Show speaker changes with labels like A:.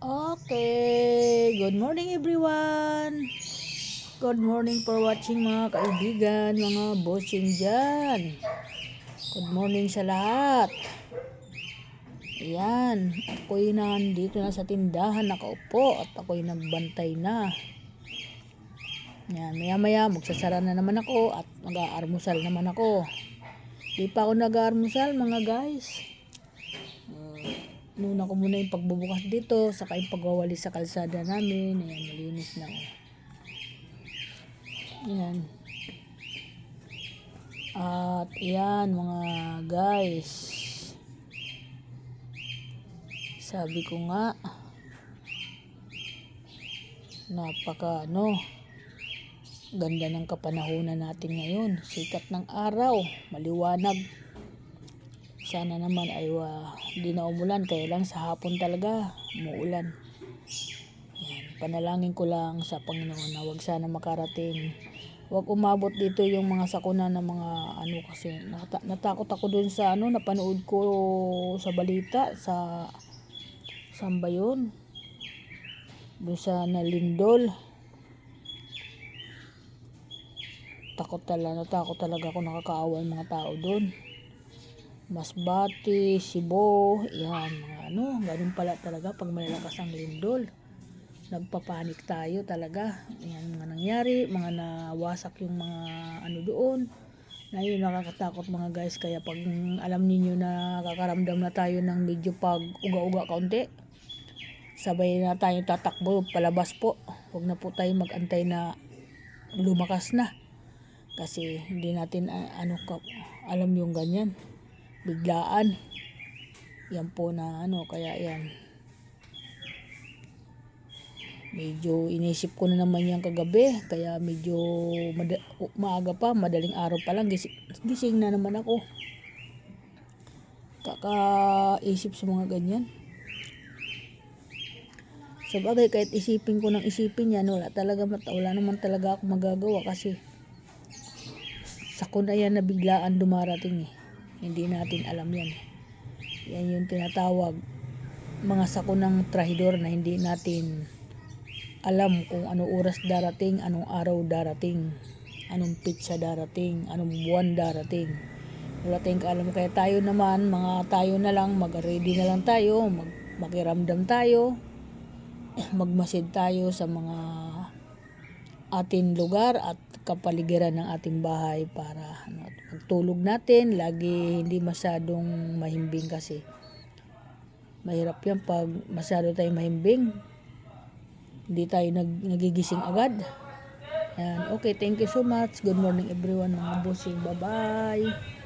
A: Okay, good morning everyone. Good morning for watching mga kaibigan, mga bossing dyan. Good morning sa lahat. Ayan, ako'y nandito na sa tindahan nakaupo at ako'y nagbantay na. Ayan, maya maya magsasara na naman ako at mag-aarmusal naman ako. Di pa ako nag-aarmusal mga guys. Nuna ko muna yung pagbubukas dito, saka yung pagwawali sa kalsada namin. Ayan, malinis na. Ayan. At ayan mga guys. Sabi ko nga, ganda ng kapanahunan natin ngayon. Sikat ng araw, maliwanag. Sana naman ay di na umulan, kaya lang sa hapon talaga umuulan. Yan, panalangin ko lang sa Panginoon na wag sana makarating. Wag umabot dito yung mga sakuna ng mga kasi natakot ako dun sa napanood ko sa balita sa saan ba yun? Dun sa Nalindol. Natakot talaga ako, nakakaawa yung mga tao dun. Masbate, Cebu, yan, mga ganun pala talaga pag malalakas ang lindol. Nagpapanik tayo talaga. Yan, mga nangyari, mga nawasak yung mga doon. Na yun, nakakatakot mga guys. Kaya pag alam niyo na kakaramdam na tayo ng medyo pag uga-uga kaunti, sabay na tayo tatakbo palabas po. Huwag na po tayo magantay na lumakas na. Kasi hindi natin alam yung ganyan. Biglaan. Yan po na kaya yan. Medyo inisip ko na naman yan kagabi. Kaya medyo maaga pa, madaling araw pa lang. Gising na naman ako. Kakaisip sa mga ganyan. Sa bagay, kahit isipin ko ng isipin yan, wala naman talaga ako magagawa kasi sakuna yan na biglaan dumarating eh. Hindi natin alam yan. Yan yung tinatawag mga sakunang trahidor na hindi natin alam kung anong oras darating, anong araw darating, anong pitsa darating, anong buwan darating. Wala tayong kaalam. Kaya tayo naman, tayo na lang, mag-ready na lang tayo, makiramdam tayo, magmasid tayo sa mga ating lugar at kapaligiran ng ating bahay para pagtulog natin lagi hindi masyadong mahimbing kasi mahirap yan pag masyado tayong mahimbing, hindi tayo nagigising agad. Yan. Okay, thank you so much. Good morning everyone mga bossing. Bye bye.